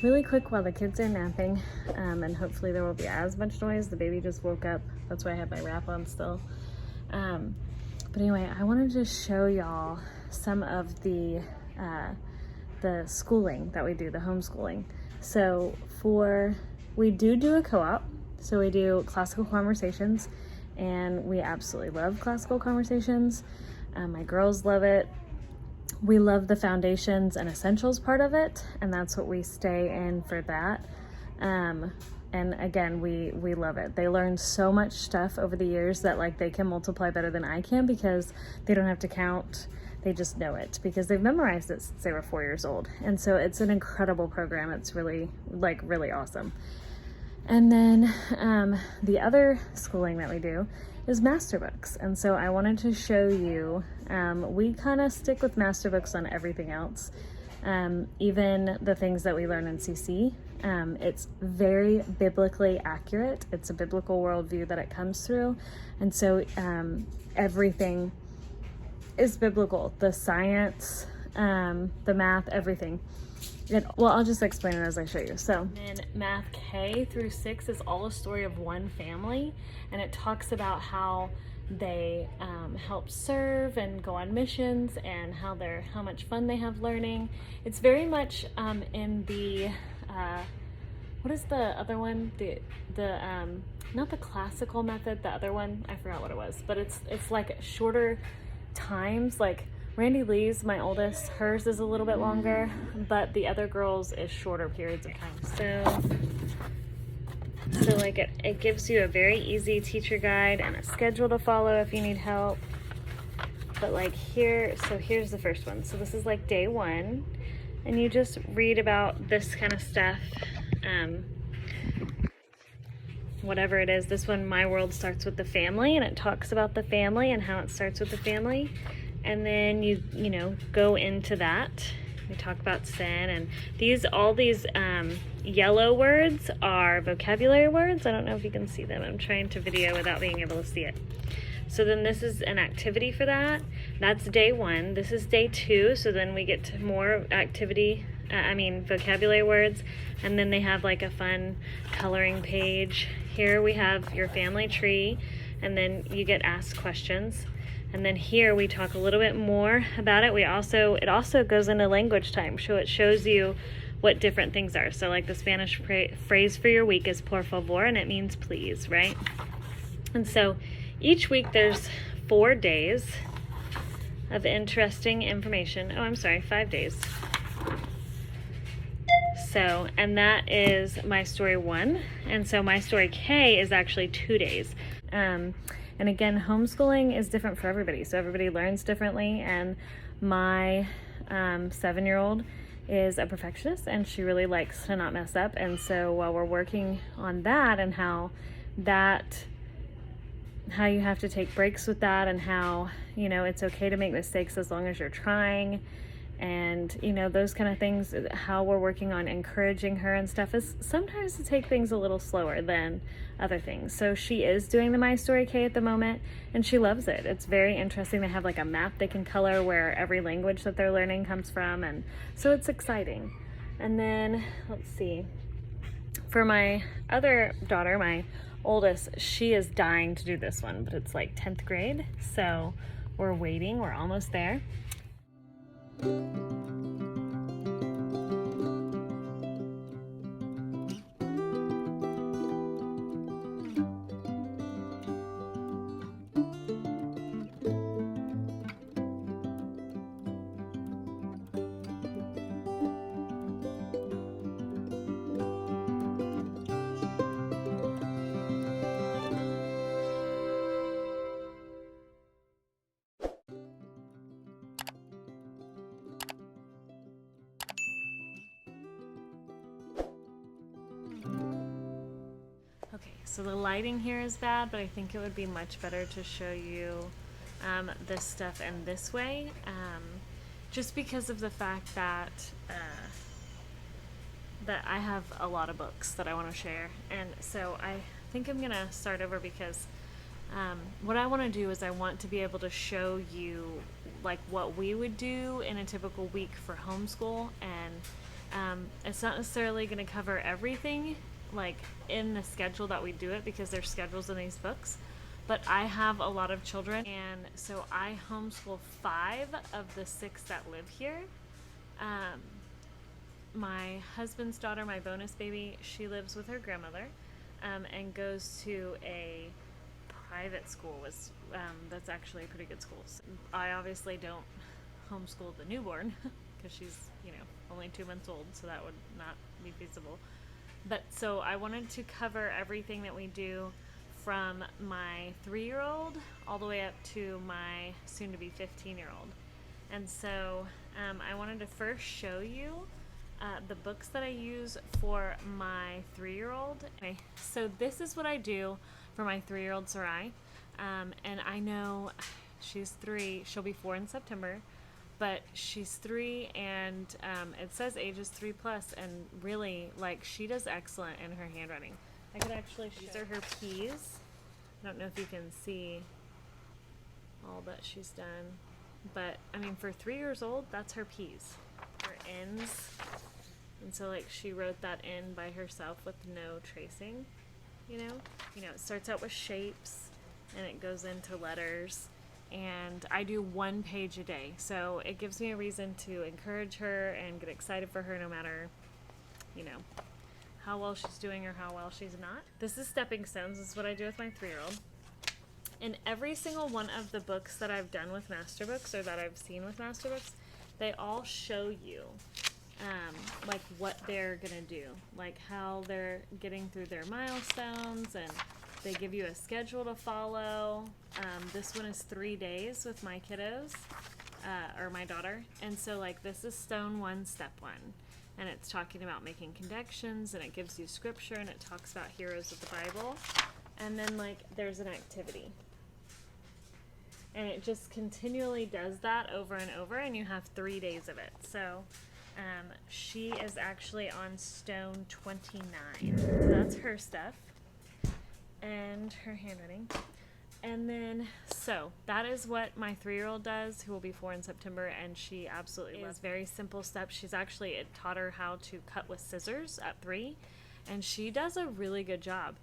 really quick while the kids are napping, and hopefully there won't be as much noise. The baby just woke up. That's why I have my wrap on still. But anyway, I wanted to show y'all some of the schooling that we do, the homeschooling. So we do a co-op. So we do classical conversations, and we absolutely love classical conversations. My girls love it. We love the foundations and essentials part of it, and that's what we stay in for that. And again, we love it. They learn so much stuff over the years that like they can multiply better than I can because they don't have to count. They just know it because they've memorized it since they were 4 years old. And so it's an incredible program. It's really awesome. And then the other schooling that we do is master books. And so I wanted to show you, we kind of stick with master books on everything else. Even the things that we learn in CC, it's very biblically accurate. It's a biblical worldview that it comes through. And so everything is biblical, the science, the math, everything. Well, I'll just explain it as I show you. So in math K through 6 is all a story of one family, and it talks about how they help serve and go on missions and how much fun they have learning. It's very much in the what is the other one? The not the classical method, the other one, I forgot what it was, but it's like shorter times. Like Randy Lee's, my oldest, hers is a little bit longer, but the other girls is shorter periods of time. So like it gives you a very easy teacher guide and a schedule to follow if you need help. But like here's the first one. So this is like day 1, and you just read about this kind of stuff. Whatever it is. This one, My World Starts with the Family, and it talks about the family and how it starts with the family. And then you go into that. We talk about sin, and all these yellow words are vocabulary words. I don't know if you can see them. I'm trying to video without being able to see it. So then this is an activity for that. That's day 1. This is day 2. So then we get to more vocabulary words. And then they have like a fun coloring page. Here we have your family tree, and then you get asked questions. And then here we talk a little bit more about it. It also goes into language time. So it shows you what different things are. So like the Spanish phrase for your week is por favor, and it means please, right? And so each week there's 4 days of interesting information. 5 days. So, and that is My Story 1. And so My Story K is actually 2 days. And again, homeschooling is different for everybody. So everybody learns differently. And my 7-year-old is a perfectionist, and she really likes to not mess up. And so while we're working on that and how you have to take breaks with that, and how, it's okay to make mistakes as long as you're trying, and those kind of things, how we're working on encouraging her and stuff is sometimes to take things a little slower than other things. So she is doing the My Story K at the moment, and she loves it. It's very interesting. They have like a map they can color where every language that they're learning comes from, and so it's exciting. And then let's see, for my other daughter, my oldest, she is dying to do this one, but it's like 10th grade, so we're waiting. We're almost there. Okay, so the lighting here is bad, but I think it would be much better to show you this stuff in this way, just because of the fact that I have a lot of books that I want to share. And so I think I'm gonna start over because what I want to do is I want to be able to show you like what we would do in a typical week for homeschool, and It's not necessarily going to cover everything like in the schedule that we do it, because there's schedules in these books, but I have a lot of children, and so I homeschool 5 of the 6 that live here. My husband's daughter, my bonus baby, she lives with her grandmother, and goes to a private school. That's actually a pretty good school. So I obviously don't homeschool the newborn because she's, only 2 months old, so that would not be feasible. But so I wanted to cover everything that we do from my 3-year-old all the way up to my soon-to-be 15-year-old. And so I wanted to first show you the books that I use for my 3-year-old. Okay, so this is what I do for my 3-year-old Sarai. And I know she's 3, she'll be 4 in September, but she's 3, and it says ages 3+, and really, like, she does excellent in her handwriting. I could actually show. These are her P's. I don't know if you can see all that she's done, but I mean, for 3 years old, that's her P's. Her N's, and so like she wrote that in by herself with no tracing. It starts out with shapes, and it goes into letters. And I do 1 page a day, so it gives me a reason to encourage her and get excited for her, no matter, how well she's doing or how well she's not. This is Stepping Stones. This is what I do with my 3-year-old. In every single one of the books that I've done with Master Books, or that I've seen with Master Books, they all show you like what they're gonna do, like how they're getting through their milestones, and they give you a schedule to follow. This one is 3 days with my kiddos, or my daughter. And so like this is Stone 1, Step 1. And it's talking about making connections, and it gives you scripture, and it talks about heroes of the Bible. And then like there's an activity. And it just continually does that over and over, and you have 3 days of it. So she is actually on Stone 29. So that's her stuff. And her handwriting. And then, so that is what my 3-year-old does, who will be 4 in September, and she absolutely loves very simple steps. She's actually, it taught her how to cut with scissors at 3, and she does a really good job.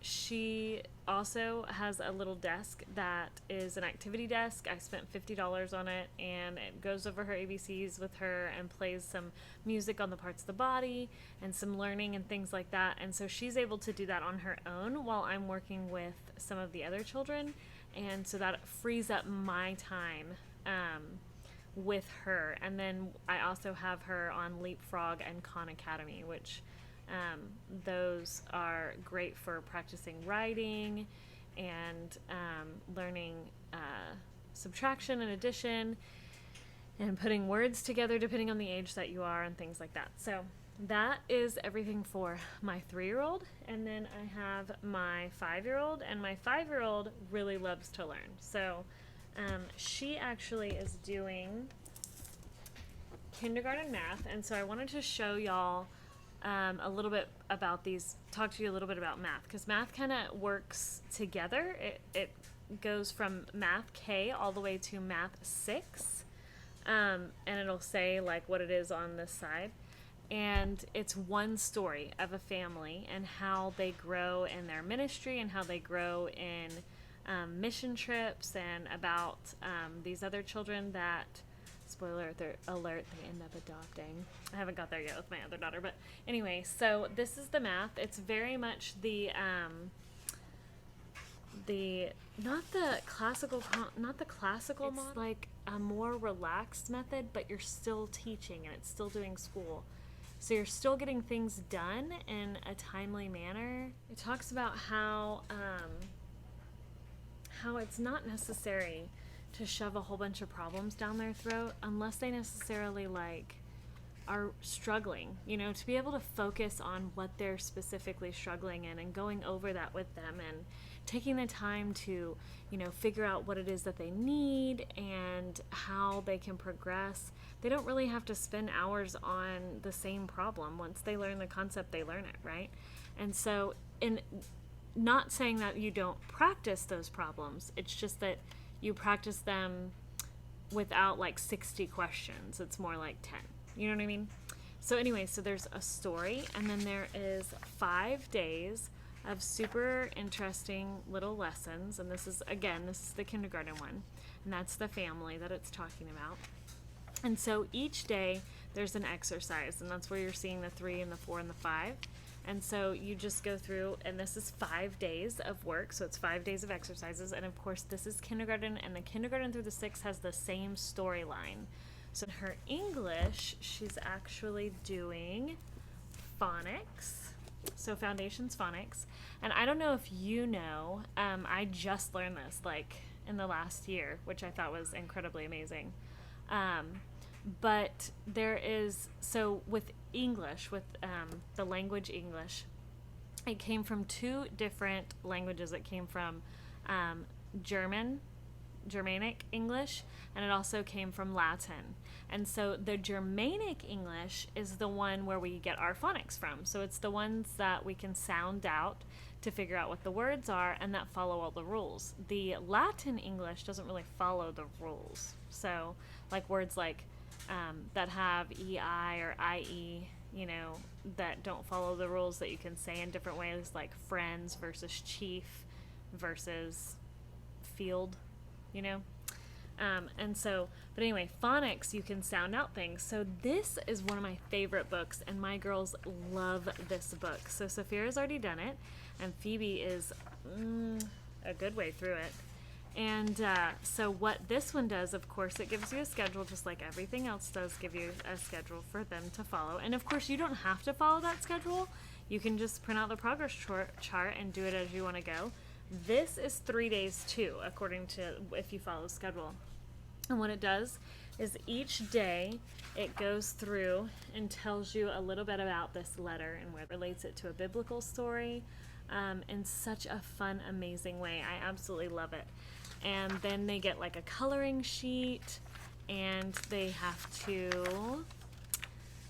She also has a little desk that is an activity desk. I spent $50 on it, and it goes over her ABCs with her and plays some music on the parts of the body and some learning and things like that. And so she's able to do that on her own while I'm working with some of the other children. And so that frees up my time with her. And then I also have her on Leapfrog and Khan Academy, which those are great for practicing writing and learning subtraction and addition and putting words together depending on the age that you are and things like that. So that is everything for my 3-year-old. And then I have my 5-year-old, and my 5-year-old really loves to learn. So she actually is doing kindergarten math, and so I wanted to show y'all a little bit about these, talk to you a little bit about math, because math kind of works together. It goes from math K all the way to math 6, and it'll say like what it is on this side, and it's one story of a family and how they grow in their ministry and how they grow in mission trips, and about these other children that, spoiler alert, they end up adopting. I haven't got there yet with my other daughter, but anyway, so this is the math. It's very much the not the classical model. It's like a more relaxed method, but you're still teaching and it's still doing school. So you're still getting things done in a timely manner. It talks about how it's not necessary to shove a whole bunch of problems down their throat unless they necessarily like are struggling, to be able to focus on what they're specifically struggling in and going over that with them and taking the time to, figure out what it is that they need and how they can progress. They don't really have to spend hours on the same problem. Once they learn the concept, they learn it, right? And so, in not saying that you don't practice those problems, it's just that you practice them without like 60 questions. It's more like 10. You know what I mean? So anyway, so there's a story, and then there is 5 days of super interesting little lessons. And this is the kindergarten one, and that's the family that it's talking about. And so each day there's an exercise, and that's where you're seeing the 3 and the 4 and the 5. And so you just go through, and this is 5 days of work, so it's 5 days of exercises. And of course, this is kindergarten, and the kindergarten through the 6 has the same storyline. So in her English, she's actually doing phonics, so foundations phonics. And I don't know if you know, I just learned this like in the last year, which I thought was incredibly amazing. But there is, so with English, with the language English, it came from 2 different languages. It came from Germanic English, and it also came from Latin. And so the Germanic English is the one where we get our phonics from. So it's the ones that we can sound out to figure out what the words are and that follow all the rules. The Latin English doesn't really follow the rules. So like words like that have EI or IE, that don't follow the rules that you can say in different ways, like friends versus chief versus field, and so, but anyway, phonics, you can sound out things. So this is one of my favorite books, and my girls love this book. So Sophia's already done it, and Phoebe is a good way through it. And so what this one does, of course, it gives you a schedule, just like everything else does give you a schedule for them to follow. And of course, you don't have to follow that schedule. You can just print out the progress chart and do it as you want to go. This is 3 days too, according to if you follow the schedule. And what it does is each day it goes through and tells you a little bit about this letter and what relates it to a biblical story in such a fun, amazing way. I absolutely love it. And then they get like a coloring sheet, and they have to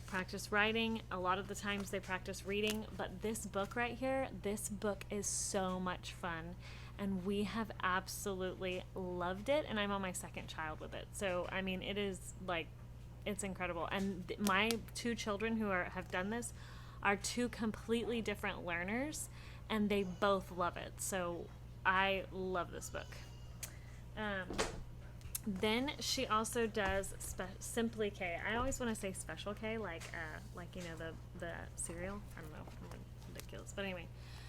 practice writing. A lot of the times they practice reading, but this book right here, this book is so much fun, and we have absolutely loved it, and I'm on my 2nd child with it. So I mean, it is like, it's incredible. And my 2 children who have done this are 2 completely different learners, and they both love it. So I love this book. Then she also does Simply K. I always want to say Special K, like the cereal. I don't know, I'm ridiculous. But anyway,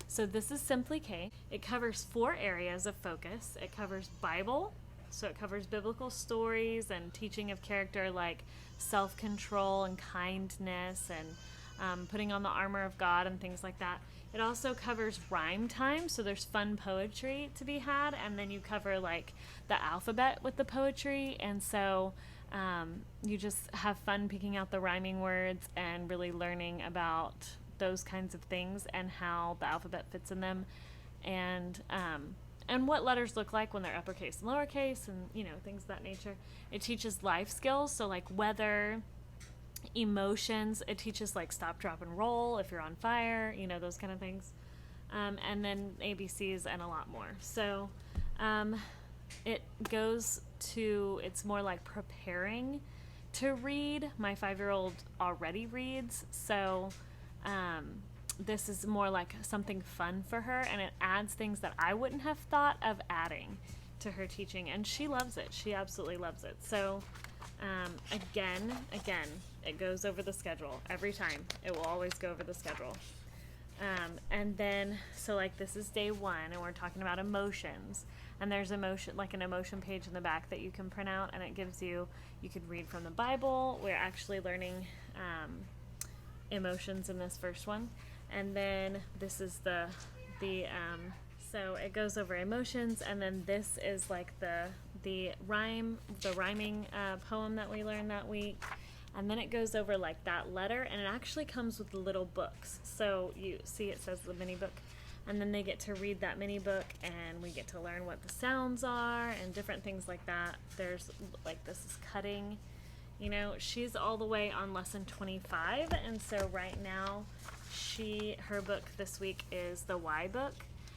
so this is Simply K. It covers 4 areas of focus. It covers Bible, so it covers biblical stories and teaching of character like self-control and kindness and putting on the armor of God and things like that. It also covers rhyme time, so there's fun poetry to be had, and then you cover like the alphabet with the poetry, and so you just have fun picking out the rhyming words and really learning about those kinds of things and how the alphabet fits in them, and what letters look like when they're uppercase and lowercase, and things of that nature. It teaches life skills, so like weather, emotions. It teaches like stop, drop, and roll if you're on fire, those kind of things, and then ABCs and a lot more. So it's more like preparing to read. My 5-year-old already reads, so this is more like something fun for her, and it adds things that I wouldn't have thought of adding to her teaching, and she loves it. She absolutely loves it. So again, it goes over the schedule every time. It will always go over the schedule. And then, so like this is day 1, and we're talking about emotions, and there's an emotion page in the back that you can print out, and it gives you could read from the Bible. We're actually learning emotions in this first one. And then this is so it goes over emotions, and then this is like the rhyming poem that we learned that week. And then it goes over like that letter, and it actually comes with little books. So you see it says the mini book, and then they get to read that mini book, and we get to learn what the sounds are and different things like that. There's like, this is cutting. She's all the way on lesson 25, and so right now her book this week is the Y book.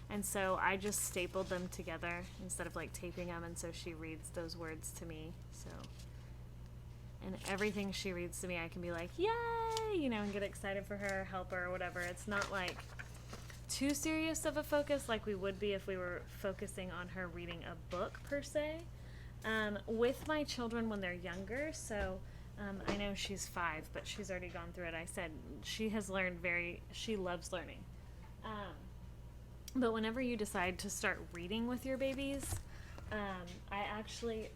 And so I just stapled them together instead of like taping them, and so she reads those words to me. So And everything she reads to me, I can be like, yay, you know, and get excited for her, help her, or whatever. It's not like too serious of a focus like we would be if we were focusing on her reading a book per se. With my children when they're younger, so I know she's 5, but she's already gone through it. I said she has learned she loves learning. But whenever you decide to start reading with your babies, I actually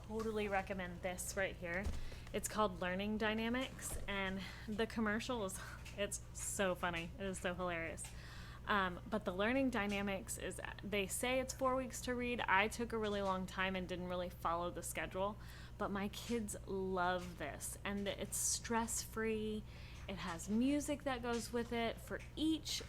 totally recommend this right here. It's called Learning Dynamics, and the commercial it's so funny. It is so hilarious. But the Learning Dynamics is, they say it's 4 weeks to read. I took a really long time and didn't really follow the schedule, but my kids love this, and it's stress-free. It has music that goes with it for each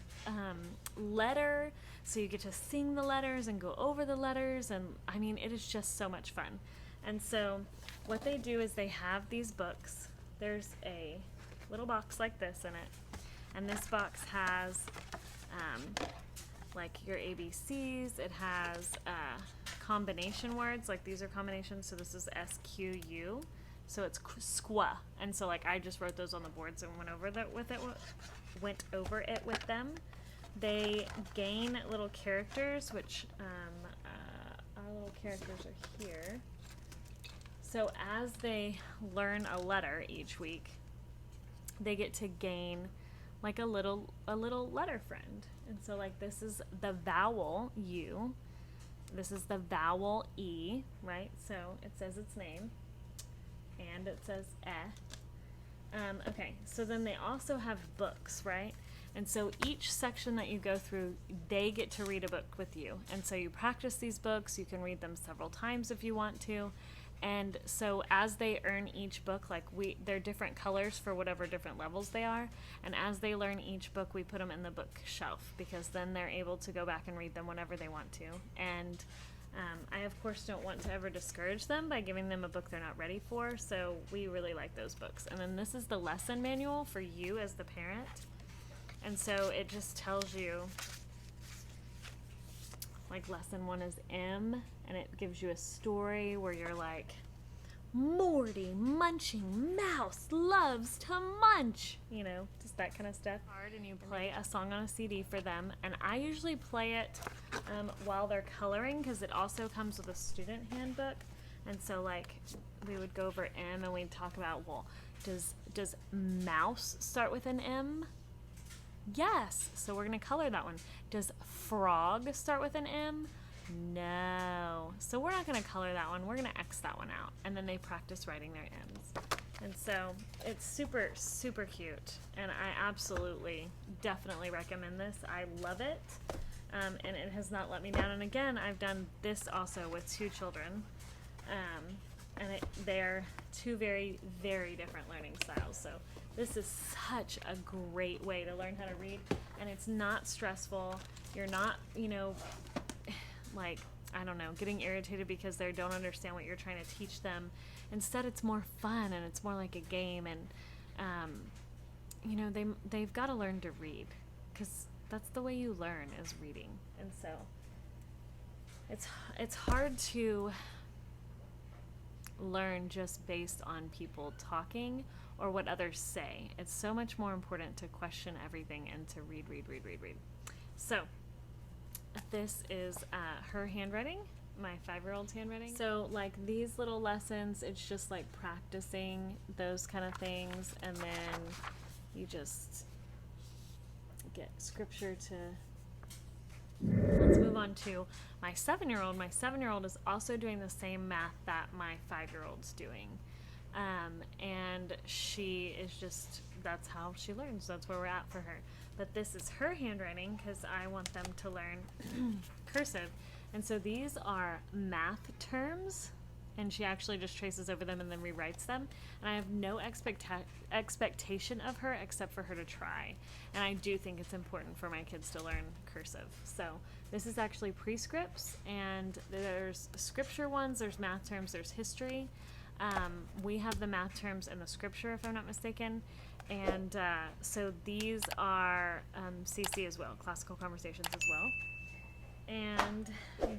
letter, so you get to sing the letters and go over the letters, and I mean, it is just so much fun. And so what they do is they have these books. There's a little box like this in it, and this box has like your ABCs. It has combination words, like these are combinations, so this is SQU, so it's squa, and so like I just wrote those on the boards and went over it with them. They gain little characters, which our little characters are here. So as they learn a letter each week, they get to gain like a little letter friend. And so like this is the vowel U, this is the vowel E, right? So it says its name, and it says okay, so then they also have books, right? And so each section that you go through, they get to read a book with you. And so you practice these books, you can read them several times if you want to. And so as they earn each book, like they're different colors for whatever different levels they are. And as they learn each book, we put them in the bookshelf, because then they're able to go back and read them whenever they want to. And I, of course, don't want to ever discourage them by giving them a book they're not ready for. So we really like those books. And then this is the lesson manual for you as the parent. And so it just tells you, like lesson 1 is M, and it gives you a story where you're like, Morty, munching mouse, loves to munch, you know, just that kind of stuff. And you play a song on a CD for them, and I usually play it while they're coloring, because it also comes with a student handbook. And so like we would go over M, and we'd talk about, well, does mouse start with an M? Yes, so we're gonna color that one. Does frog start with an M? No. So we're not gonna color that one, we're gonna X that one out. And then they practice writing their M's. And so it's super, super cute. And I absolutely, definitely recommend this. I love it. And it has not let me down. And again, I've done this also with 2 children. And they're 2 very, very different learning styles. So this is such a great way to learn how to read, and it's not stressful. You're not, you know, like, I don't know, getting irritated because they don't understand what you're trying to teach them. Instead, it's more fun, and it's more like a game, and, you know, they've got to learn to read, because that's the way you learn, is reading. And so it's hard to learn just based on people talking or what others say. It's so much more important to question everything and to read. So this is her handwriting, my 5-year-old's handwriting. So like these little lessons, it's just like practicing those kind of things, and then you just get scripture to. Let's move on to my 7-year-old. My 7-year-old is also doing the same math that my 5-year-old's doing. And she is just, that's how she learns. That's where we're at for her. But this is her handwriting, because I want them to learn cursive. And so these are math terms, and she actually just traces over them and then rewrites them. And I have no expectation of her except for her to try. And I do think it's important for my kids to learn cursive. So this is actually prescripts, and there's scripture ones, there's math terms, there's history. We have the math terms and the scripture, if I'm not mistaken. And so these are CC as well, classical conversations as well. And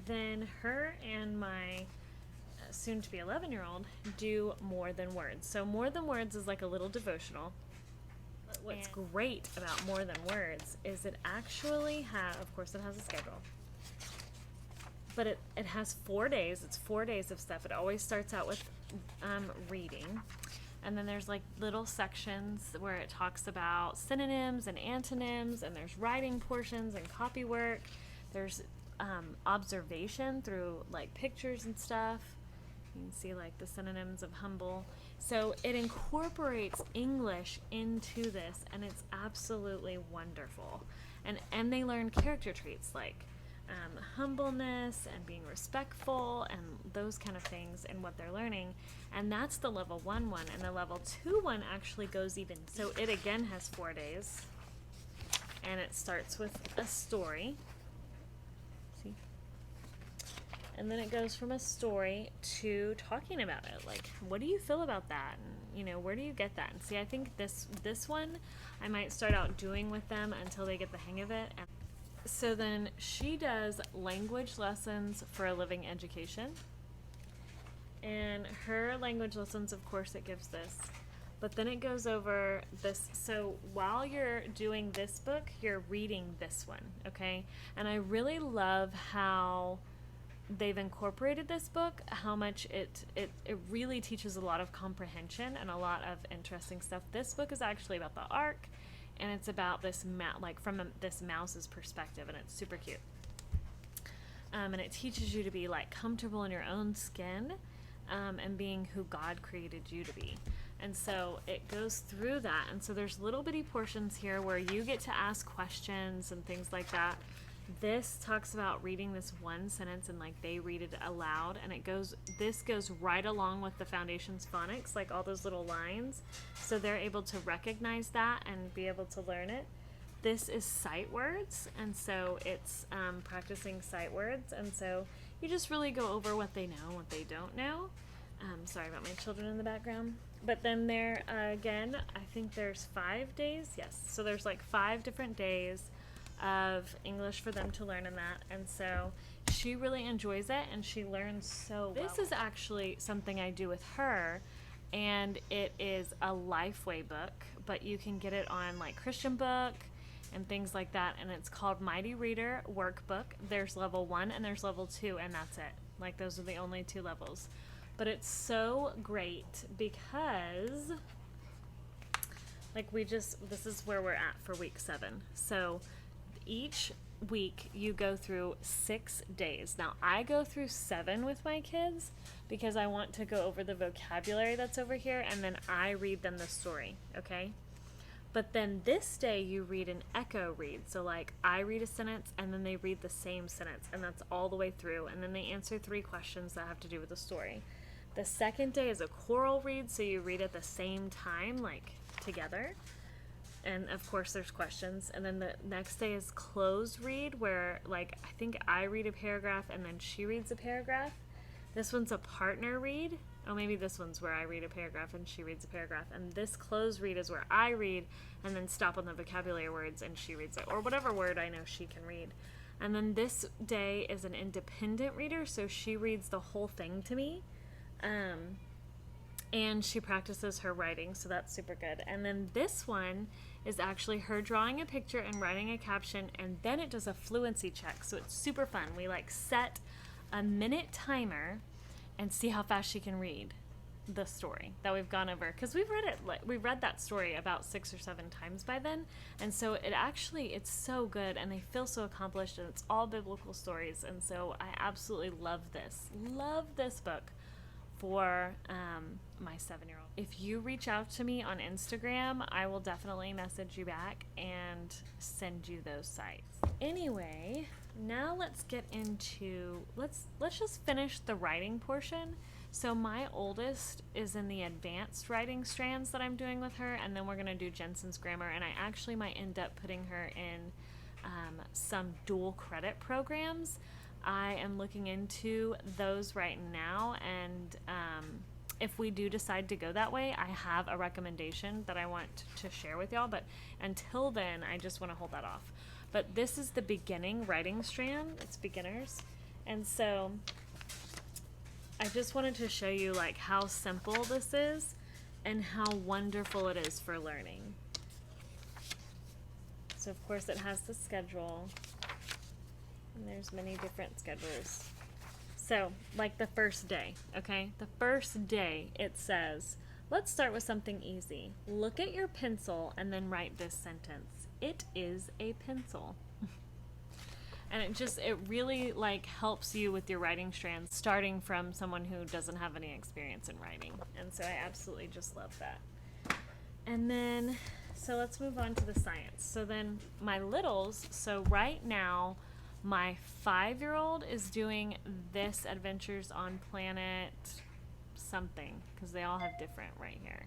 then her and my soon to be 11-year-old do More Than Words. So More Than Words is like a little devotional. But what's great about More Than Words is it actually has, of course it has a schedule, but it has 4 days. It's 4 days of stuff. It always starts out with reading. And then there's like little sections where it talks about synonyms and antonyms, and there's writing portions and copy work. There's observation through like pictures and stuff. You can see like the synonyms of humble. So it incorporates English into this, and it's absolutely wonderful. And they learn character traits like humbleness and being respectful and those kind of things in what they're learning. And that's the level 1 one. And the level 2 one actually goes even. So it again has 4 days. And it starts with a story. See? And then it goes from a story to talking about it. Like, what do you feel about that? And, where do you get that? And see, I think this one I might start out doing with them until they get the hang of it. And so then she does language lessons for a living education. And her language lessons, of course, it gives this. But then it goes over this. So while you're doing this book, you're reading this one, okay? And I really love how they've incorporated this book, how much it really teaches a lot of comprehension and a lot of interesting stuff. This book is actually about the ark. And it's about this from this mouse's perspective, and it's super cute. And it teaches you to be like comfortable in your own skin, and being who God created you to be. And so it goes through that. And so there's little bitty portions here where you get to ask questions and things like that. This talks about reading this one sentence and like they read it aloud, and this goes right along with the Foundations phonics, like all those little lines, so they're able to recognize that and be able to learn it. This is sight words, and so it's practicing sight words, and so you just really go over what they know and what they don't know. Sorry about my children in the background. But then there again, I think there's 5 days. Yes, so there's like 5 different days of English for them to learn in that, and so she really enjoys it and she learns so well. This is actually something I do with her, and it is a Lifeway book, but you can get it on like Christian Book and things like that, and it's called Mighty Reader Workbook. There's level 1 and there's level 2, and that's it. Like those are the only 2 levels. But it's so great because like this is where we're at for week 7. So each week you go through 6 days. Now I go through 7 with my kids because I want to go over the vocabulary that's over here, and then I read them the story, okay? But then this day you read an echo read. So like I read a sentence and then they read the same sentence, and that's all the way through, and then they answer 3 questions that have to do with the story. The second day is a choral read, so you read at the same time, like together. And of course there's questions. And then the next day is closed read, where like I think I read a paragraph and then she reads a paragraph. This one's a partner read. Oh, maybe this one's where I read a paragraph and she reads a paragraph. And this closed read is where I read and then stop on the vocabulary words and she reads it, or whatever word I know she can read. And then this day is an independent reader, so she reads the whole thing to me. And she practices her writing, so that's super good. And then this one is actually her drawing a picture and writing a caption, and then it does a fluency check, so it's super fun. We like set a minute timer and see how fast she can read the story that we've gone over, because we've read that story about 6 or 7 times by then, and so it's so good, and they feel so accomplished, and it's all biblical stories. And so I absolutely love this book for my 7-year-old. If you reach out to me on Instagram, I will definitely message you back and send you those sites. Anyway, now let's get into, let's just finish the writing portion. So my oldest is in the advanced writing strands that I'm doing with her, and then we're going to do Jensen's grammar, and I actually might end up putting her in some dual credit programs. I am looking into those right now, and if we do decide to go that way, I have a recommendation that I want to share with y'all, but until then, I just want to hold that off. But this is the beginning writing strand. It's beginners. And so I just wanted to show you like how simple this is and how wonderful it is for learning. So of course it has the schedule, and there's many different schedules. So like the first day, okay? The first day it says, let's start with something easy. Look at your pencil and then write this sentence. It is a pencil. And it really like helps you with your writing strands, starting from someone who doesn't have any experience in writing. And so I absolutely just love that. And then, so let's move on to the science. So then my littles, so right now my 5-year-old is doing this Adventures on Planet something, because they all have different right here.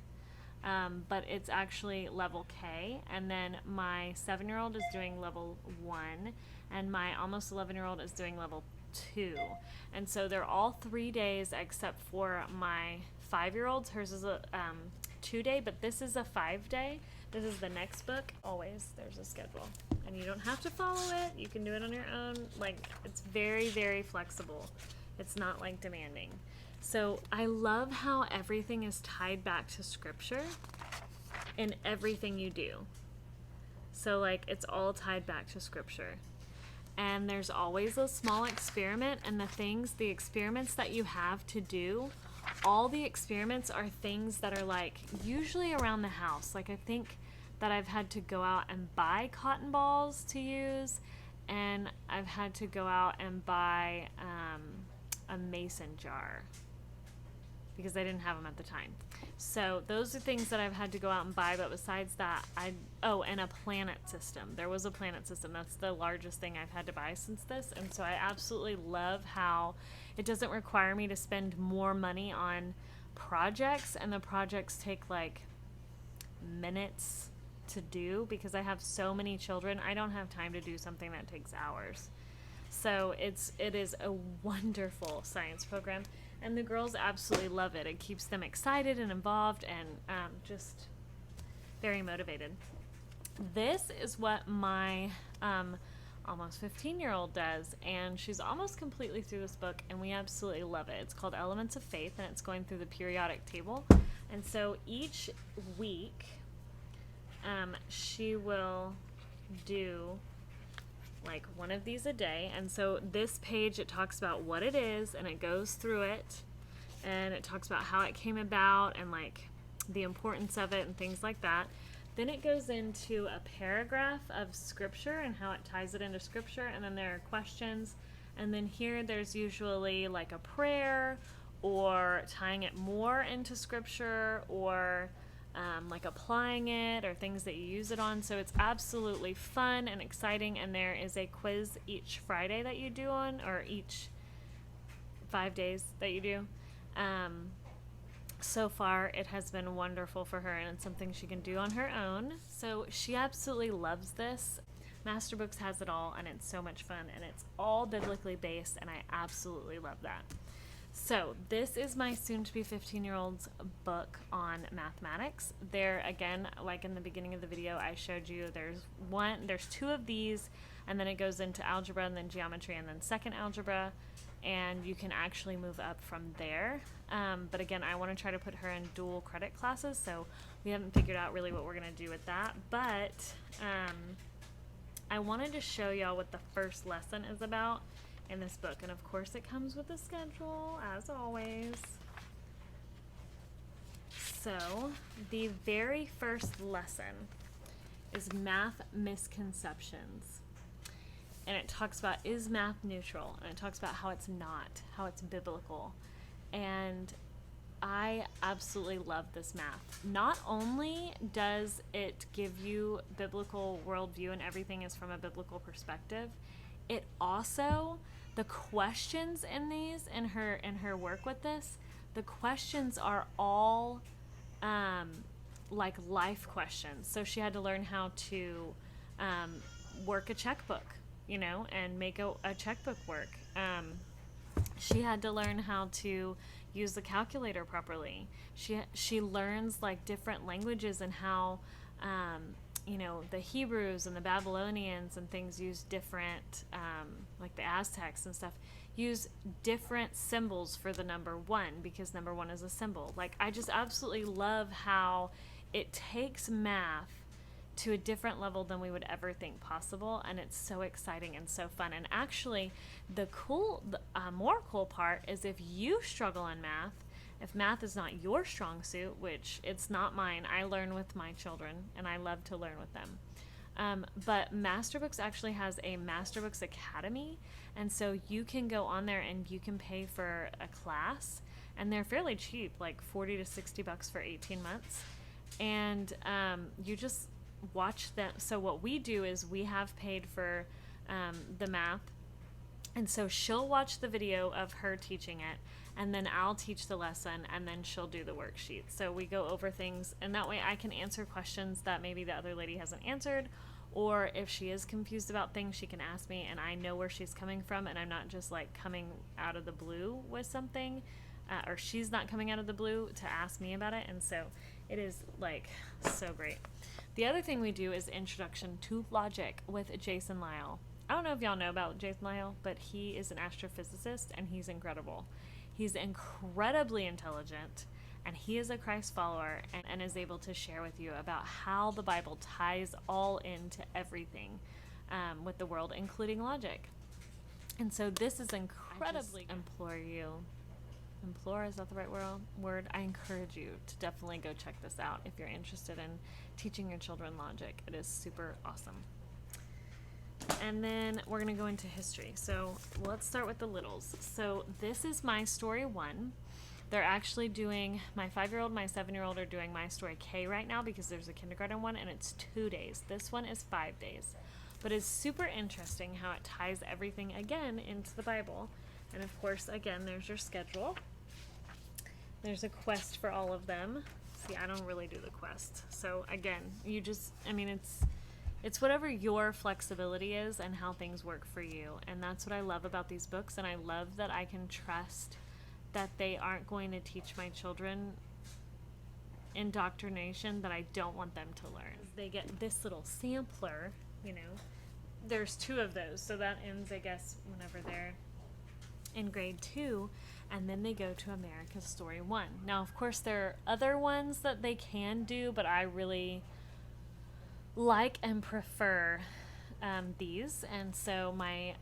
But it's actually level K, and then my 7-year-old is doing level 1, and my almost 11-year-old is doing level 2. And so they're all 3 days except for my 5-year-old's. Hers is a 2-day, but this is a 5-day. This is the next book. Always there's a schedule, and you don't have to follow it. You can do it on your own. Like, it's very, very flexible. It's not like demanding. So I love how everything is tied back to scripture in everything you do. So like it's all tied back to scripture. And there's always a small experiment, and the experiments that you have to do, all the experiments are things that are like usually around the house. Like I think that I've had to go out and buy cotton balls to use, and I've had to go out and buy a mason jar because I didn't have them at the time. So those are things that I've had to go out and buy, but besides that, and a planet system. There was a planet system. That's the largest thing I've had to buy since this, and so I absolutely love how it doesn't require me to spend more money on projects, and the projects take like minutes to do because I have so many children. I don't have time to do something that takes hours. So it is a wonderful science program, and the girls absolutely love it. It keeps them excited and involved and just very motivated. This is what my almost 15-year-old does, and she's almost completely through this book, and we absolutely love it. It's called Elements of Faith, and it's going through the periodic table. And so each week she will do like one of these a day. And so this page, it talks about what it is, and it goes through it, and it talks about how it came about and like the importance of it and things like that. Then it goes into a paragraph of scripture and how it ties it into scripture, and then there are questions, and then here there's usually like a prayer or tying it more into scripture, or like applying it, or things that you use it on. So it's absolutely fun and exciting, and there is a quiz each Friday that you do on, or each 5 days that you do. So far it has been wonderful for her, and it's something she can do on her own. So she absolutely loves this. Master Books has it all, and it's so much fun, and it's all biblically based, and I absolutely love that. So this is my soon-to-be 15-year-old's book on mathematics. There, again, like in the beginning of the video, I showed you there's 2 of these, and then it goes into algebra, and then geometry, and then second algebra, and you can actually move up from there. But again, I want to try to put her in dual credit classes, so we haven't figured out really what we're going to do with that. But I wanted to show y'all what the first lesson is about in this book, and of course it comes with a schedule as always. So the very first lesson is math misconceptions, and it talks about, is math neutral, and it talks about how it's not, how it's biblical. And I absolutely love this math. Not only does it give you biblical worldview and everything is from a biblical perspective, it also, the questions in these, in her work with this, the questions are all like life questions. So she had to learn how to work a checkbook, and make a checkbook work. She had to learn how to use the calculator properly. She learns like different languages and how the Hebrews and the Babylonians and things use different, like the Aztecs and stuff, use different symbols for the number 1 because number 1 is a symbol. Like, I just absolutely love how it takes math to a different level than we would ever think possible, and it's so exciting and so fun. And actually, the more cool part is if you struggle in math, if math is not your strong suit, which it's not mine, I learn with my children, and I love to learn with them. But Masterbooks actually has a Masterbooks Academy, and so you can go on there and you can pay for a class, and they're fairly cheap, like $40 to $60 for 18 months. And you just watch them. So what we do is we have paid for the math, and so she'll watch the video of her teaching it, and then I'll teach the lesson, and then she'll do the worksheet. So we go over things, and that way I can answer questions that maybe the other lady hasn't answered, or if she is confused about things, she can ask me, and I know where she's coming from, and I'm not just like coming out of the blue with something, or she's not coming out of the blue to ask me about it. And so it is like so great. The other thing we do is Introduction to Logic with Jason Lyle. I don't know if y'all know about Jason Lyle, but he is an astrophysicist, and he's incredible. He's incredibly intelligent, and he is a Christ follower, and is able to share with you about how the Bible ties all into everything with the world, including logic. And so this is incredibly... Implore, is that the right word? I encourage you to definitely go check this out if you're interested in teaching your children logic. It is super awesome. And then we're going to go into history. So let's start with the littles. So this is My Story 1. They're actually doing, my 5-year-old, my 7-year-old are doing My Story K right now because there's a kindergarten one, and it's 2 days. This one is 5 days. But it's super interesting how it ties everything again into the Bible. And of course, again, there's your schedule. There's a quest for all of them. See, I don't really do the quest. So again, you just, I mean, it's whatever your flexibility is and how things work for you. And that's what I love about these books. And I love that I can trust that they aren't going to teach my children indoctrination that I don't want them to learn. They get this little sampler, you know. There's 2 of those. So that ends, I guess, whenever they're in grade 2, and then they go to America's Story 1. Now, of course, there are other ones that they can do, but I really like and prefer these, and so my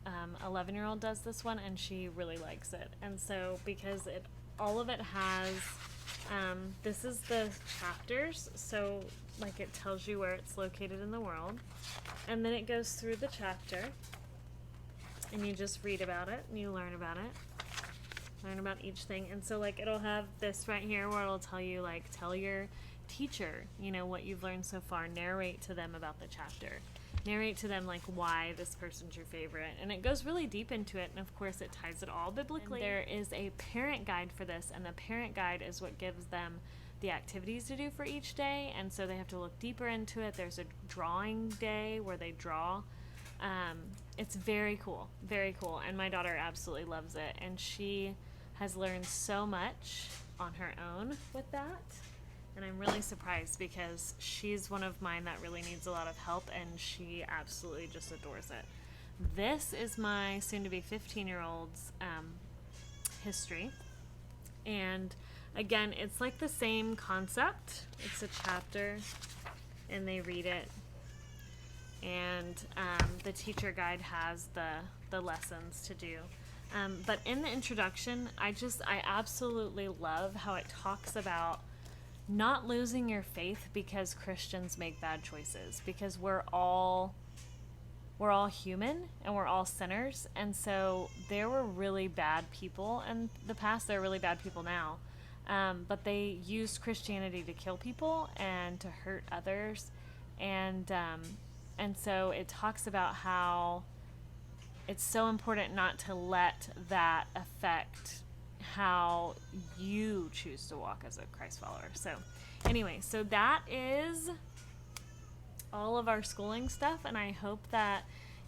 11-year-old does this one, and she really likes it. And so because all of it has this is the chapters, so like it tells you where it's located in the world, and then it goes through the chapter, and you just read about it, and you learn about each thing. And so like it'll have this right here where it'll tell you, like, tell your teacher, you know, what you've learned so far, narrate to them about the chapter, narrate to them like why this person's your favorite, and it goes really deep into it. And of course it ties it all biblically. And there is a parent guide for this, and the parent guide is what gives them the activities to do for each day, and so they have to look deeper into it. There's a drawing day where they draw. It's very cool, and my daughter absolutely loves it, and she has learned so much on her own with that. And I'm really surprised because she's one of mine that really needs a lot of help, and she absolutely just adores it. This is my soon-to-be 15-year-old's history. And again, it's like the same concept. It's a chapter, and they read it. And the teacher guide has the lessons to do. But in the introduction, I absolutely love how it talks about not losing your faith because Christians make bad choices, because we're all human and we're all sinners. And so there were really bad people in the past, there are really bad people now, but they used Christianity to kill people and to hurt others. And so it talks about how it's so important not to let that affect how you choose to walk as a Christ follower. So anyway, so that is all of our schooling stuff, and I hope that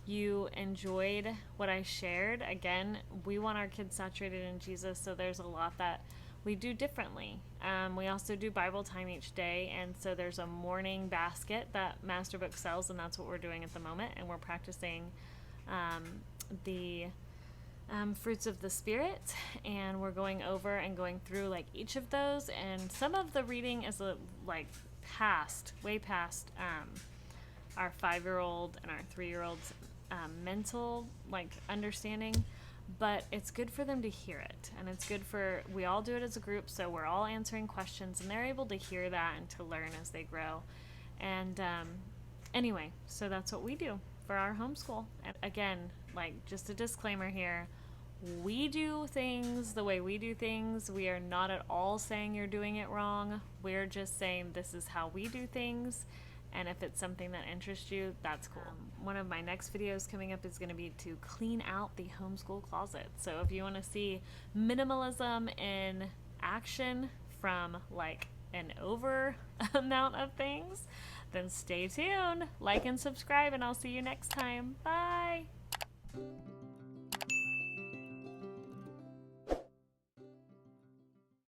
you enjoyed what I shared. Again, we want our kids saturated in Jesus, so there's a lot that we do differently. We also do Bible time each day, and so there's a morning basket that Masterbook sells, and that's what we're doing at the moment, and we're practicing the fruits of the Spirit, and we're going over and going through like each of those, and some of the reading is like way past our 5-year-old and our 3-year-old's mental like understanding, but it's good for them to hear it, and it's good for, we all do it as a group, so we're all answering questions and they're able to hear that and to learn as they grow. And anyway, so that's what we do for our homeschool. And again, like, just a disclaimer here, we do things the way we do things. We are not at all saying you're doing it wrong. We're just saying this is how we do things, and if it's something that interests you, that's cool. One of my next videos coming up is going to be to clean out the homeschool closet. So if you want to see minimalism in action from like an over amount of things, then stay tuned, like and subscribe, and I'll see you next time. Bye.